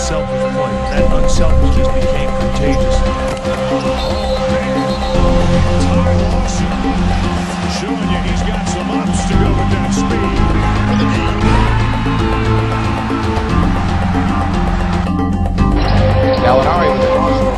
unselfish play. That unselfishness became contagious. Showing you he's got some ups to go with that speed. Gallinari with the crossover.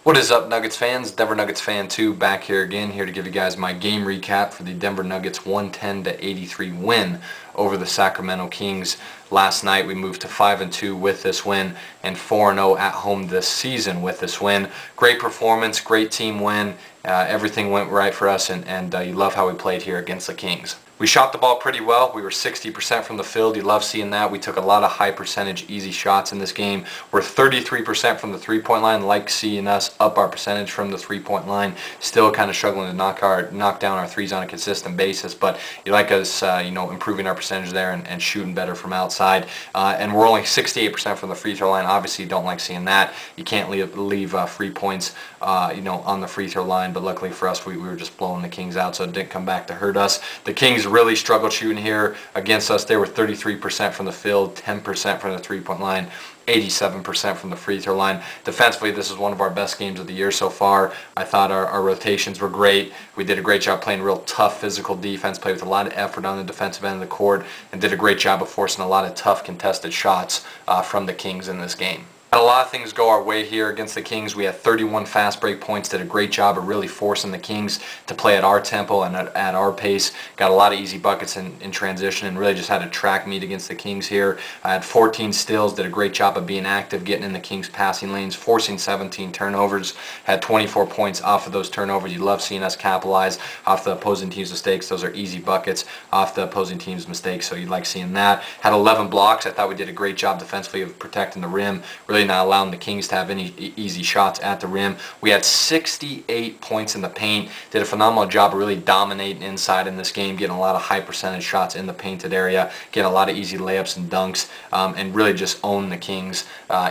What is up, Nuggets fans? Denver Nuggets fan 2 back here again, here to give you guys my game recap for the Denver Nuggets 110-83 win over the Sacramento Kings. Last night we moved to 5-2 with this win and 4-0 at home this season with this win. Great performance, great team win. Everything went right for us, and you love how we played here against the Kings. We shot the ball pretty well. We were 60% from the field. You love seeing that. We took a lot of high percentage easy shots in this game. We're 33% from the three-point line. Like seeing us up our percentage from the three-point line. Still kind of struggling to knock down our threes on a consistent basis, but you like us improving our percentage there and shooting better from outside. And we're only 68% from the free throw line. Obviously you don't like seeing that. You can't leave free points on the free throw line, but luckily for us we were just blowing the Kings out, so it didn't come back to hurt us. The Kings really struggled shooting here against us. They were 33% from the field, 10% from the three-point line, 87% from the free throw line. Defensively, this is one of our best games of the year so far. I thought our rotations were great. We did a great job playing real tough physical defense, played with a lot of effort on the defensive end of the court, and did a great job of forcing a lot of tough contested shots from the Kings in this game. Had a lot of things go our way here against the Kings. We had 31 fast break points, did a great job of really forcing the Kings to play at our tempo and at our pace. Got a lot of easy buckets in transition and really just had a track meet against the Kings here. I had 14 steals, did a great job of being active, getting in the Kings passing lanes, forcing 17 turnovers. Had 24 points off of those turnovers. You love seeing us capitalize off the opposing team's mistakes. Those are easy buckets off the opposing team's mistakes, so you like seeing that. Had 11 blocks. I thought we did a great job defensively of protecting the rim. Really not allowing the Kings to have any easy shots at the rim. We had 68 points in the paint. Did a phenomenal job of really dominating inside in this game, getting a lot of high percentage shots in the painted area, getting a lot of easy layups and dunks, and really just owned the Kings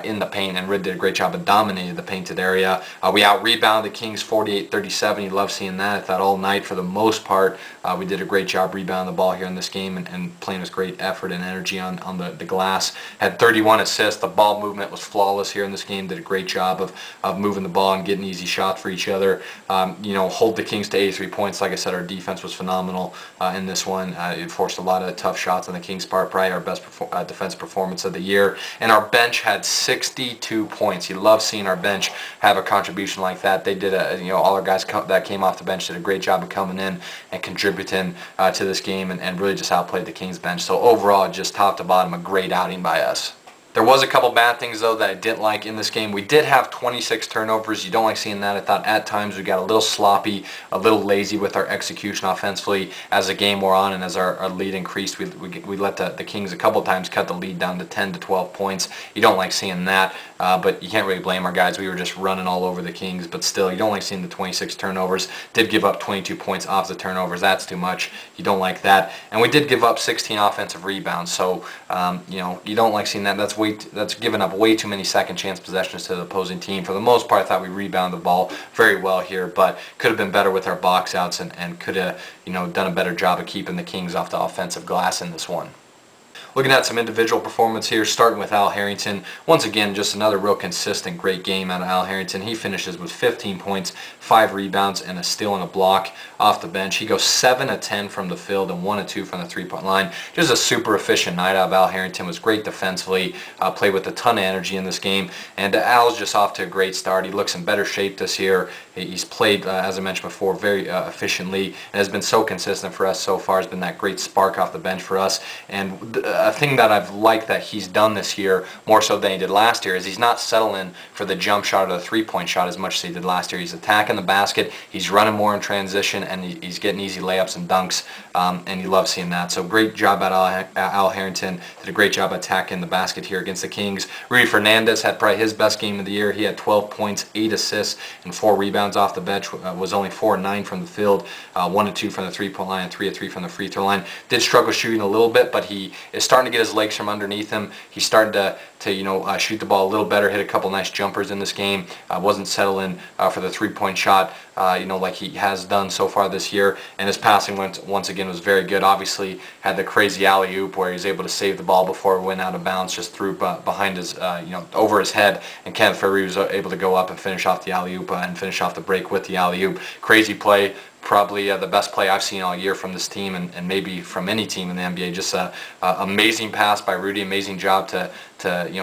in the paint, and really did a great job of dominating the painted area. We out-rebounded the Kings 48-37. You love seeing that. I thought all night for the most part we did a great job rebounding the ball here in this game and playing with great effort and energy on the glass. Had 31 assists. The ball movement was flawless here in this game. Did a great job of moving the ball and getting easy shots for each other. Hold the Kings to 83 points. Like I said, our defense was phenomenal in this one. It forced a lot of tough shots on the Kings' part. Probably our best defense performance of the year. And our bench had 62 points. You love seeing our bench have a contribution like that. They did all our guys that came off the bench did a great job of coming in and contributing to this game and really just outplayed the Kings bench. So overall, just top to bottom, a great outing by us. There was a couple bad things, though, that I didn't like in this game. We did have 26 turnovers. You don't like seeing that. I thought at times we got a little sloppy, a little lazy with our execution offensively as the game wore on and as our lead increased. We let the Kings a couple times cut the lead down to 10 to 12 points. You don't like seeing that, but you can't really blame our guys. We were just running all over the Kings, but still, you don't like seeing the 26 turnovers. Did give up 22 points off the turnovers. That's too much. You don't like that. And we did give up 16 offensive rebounds, so you don't like seeing that. That's given up way too many second chance possessions to the opposing team. For the most part, I thought we rebounded the ball very well here, but could have been better with our box outs and could have done a better job of keeping the Kings off the offensive glass in this one. Looking at some individual performance here, starting with Al Harrington. Once again, just another real consistent, great game out of Al Harrington. He finishes with 15 points, 5 rebounds, and a steal and a block off the bench. He goes 7 of 10 from the field and 1 of 2 from the three-point line. Just a super efficient night out of Al Harrington. Was great defensively, played with a ton of energy in this game, and Al's just off to a great start. He looks in better shape this year. He's played, as I mentioned before, very efficiently and has been so consistent for us so far. Has been that great spark off the bench for us, and a thing that I've liked that he's done this year more so than he did last year is he's not settling for the jump shot or the three-point shot as much as he did last year. He's attacking the basket, he's running more in transition, and he's getting easy layups and dunks, and you love seeing that. So great job at Al Harrington. Did a great job attacking the basket here against the Kings. Rudy Fernandez had probably his best game of the year. He had 12 points, 8 assists, and 4 rebounds off the bench. Was only 4 of 9 from the field, 1 of 2 from the three-point line, and 3 of 3 from the free throw line. Did struggle shooting a little bit, but he is starting to get his legs from underneath him. He's starting to shoot the ball a little better, hit a couple nice jumpers in this game. Wasn't settling for the three-point shot, like he has done so far this year. And his passing once again was very good. Obviously had the crazy alley-oop where he was able to save the ball before it went out of bounds, just threw behind his, over his head. And Kenneth Faried was able to go up and finish off the alley-oop and finish off the break with the alley-oop. Crazy play. Probably the best play I've seen all year from this team, and maybe from any team in the NBA. Just a amazing pass by Rudy, amazing job to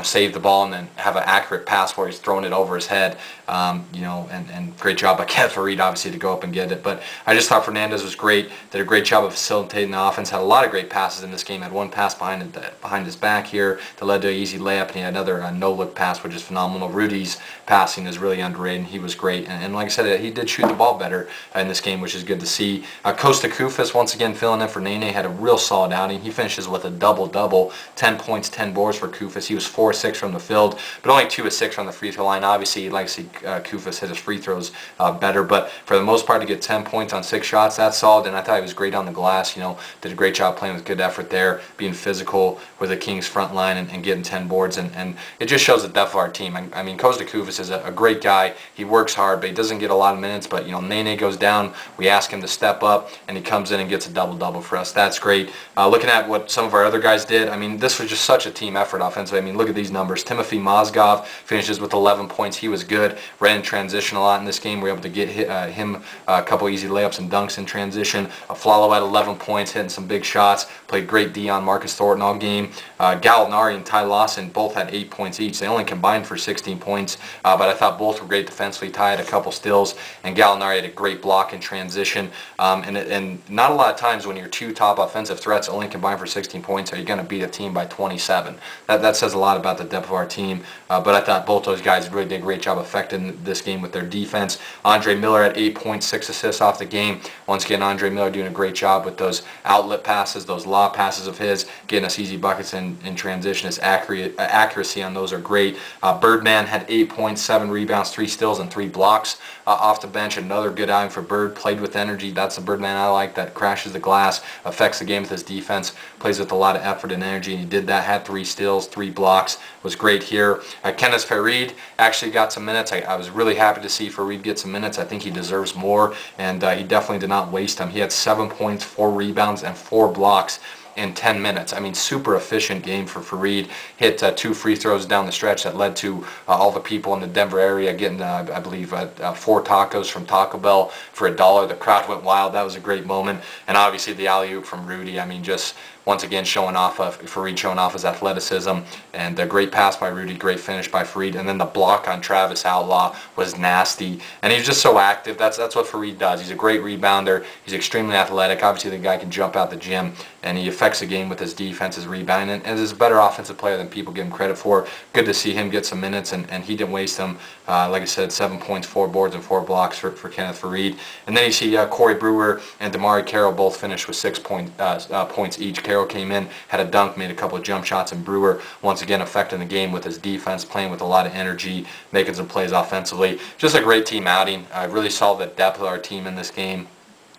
save the ball and then have an accurate pass where he's throwing it over his head. And great job by Kenneth Faried, obviously, to go up and get it. But I just thought Fernandez was great. Did a great job of facilitating the offense. Had a lot of great passes in this game. Had one pass behind his back here that led to an easy layup, and he had another no-look pass, which is phenomenal. Rudy's passing is really underrated, and he was great. And like I said, he did shoot the ball better in this game, which is good to see. Kosta Koufos once again filling in for Nene, had a real solid outing. He finishes with a double-double, 10 points, 10 boards for Koufos. He was 4-6 from the field, but only 2 of 6 from the free throw line. Obviously, you'd like to see Koufos hit his free throws better, but for the most part, to get 10 points on 6 shots, that's solid. And I thought he was great on the glass. Did a great job playing with good effort there, being physical with the Kings front line and getting 10 boards. And it just shows the depth of our team. I mean, Kosta Koufos is a great guy. He works hard, but he doesn't get a lot of minutes. But Nene goes down, we ask him to step up, and he comes in and gets a double-double for us. That's great. Looking at what some of our other guys did, I mean, this was just such a team effort offensively. I mean, look at these numbers. Timothy Mozgov finishes with 11 points. He was good. Ran in transition a lot in this game. We were able to get him a couple easy layups and dunks in transition. Flalo had 11 points, hitting some big shots. Played great D on Marcus Thornton all game. Gallinari and Ty Lawson both had 8 points each. They only combined for 16 points, but I thought both were great defensively. Ty had a couple steals, and Gallinari had a great block in transition. And not a lot of times when your 2 top offensive threats only combine for 16 points are you going to beat a team by 27. That says a lot about the depth of our team. But I thought both those guys really did a great job affecting this game with their defense. Andre Miller had 8 points, 6 assists off the game. Once again, Andre Miller doing a great job with those outlet passes, those lob passes of his, getting us easy buckets in transition. His accuracy on those are great. Birdman had 8 points, 7 rebounds, 3 steals, and 3 blocks off the bench. Another good outing for Bird. Played with energy. That's the Birdman I like, that crashes the glass, affects the game with his defense, plays with a lot of effort and energy, and he did that. Had 3 steals, 3 blocks, was great here. Kenneth Faried actually got some minutes. I was really happy to see Faried get some minutes. I think he deserves more, and he definitely did not waste them. He had 7 points, 4 rebounds, and 4 blocks in 10 minutes. I mean, super efficient game for Faried. Hit 2 free throws down the stretch that led to all the people in the Denver area getting, I believe, 4 tacos from Taco Bell for $1. The crowd went wild. That was a great moment. And obviously the alley-oop from Rudy. I mean, just once again Faried showing off his athleticism, and a great pass by Rudy, great finish by Faried, and then the block on Travis Outlaw was nasty, and he's just so active. That's what Faried does. He's a great rebounder. He's extremely athletic. Obviously the guy can jump out the gym, and he affects the game with his defense, his rebounding, and is a better offensive player than people give him credit for. Good to see him get some minutes, and he didn't waste them. Like I said, 7 points, 4 boards, and 4 blocks for Kenneth Faried. And then you see Corey Brewer and Damari Carroll both finished with 6 points each. Carroll came in, had a dunk, made a couple of jump shots, and Brewer once again affecting the game with his defense, playing with a lot of energy, making some plays offensively. Just a great team outing. I really saw the depth of our team in this game.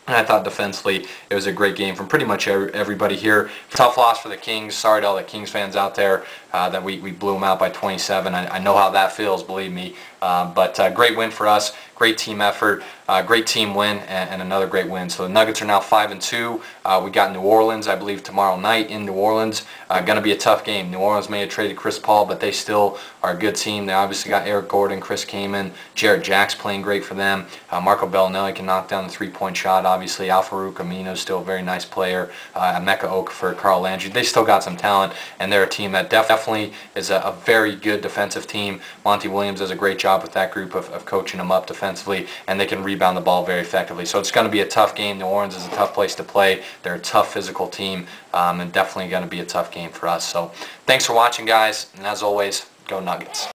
And I thought defensively it was a great game from pretty much everybody here. Tough loss for the Kings. Sorry to all the Kings fans out there that we blew them out by 27. I know how that feels, believe me. But great win for us. Great team effort. Great team win, and another great win. So the Nuggets are now 5-2. We got New Orleans, I believe, tomorrow night in New Orleans. Going to be a tough game. New Orleans may have traded Chris Paul, but they still are a good team. They obviously got Eric Gordon, Chris Kaman, Jarrett Jack's playing great for them. Marco Bellinelli can knock down the 3-point shot. Obviously, Al-Farouq Amino is still a very nice player. Emeka Okafor, Carl Landry. They still got some talent, and they're a team that definitely is a very good defensive team. Monty Williams does a great job with that group of coaching them up defensively, and they can rebound the ball very effectively. So it's going to be a tough game. New Orleans is a tough place to play. They're a tough physical team, and definitely going to be a tough game for us. So thanks for watching, guys, and as always, go Nuggets.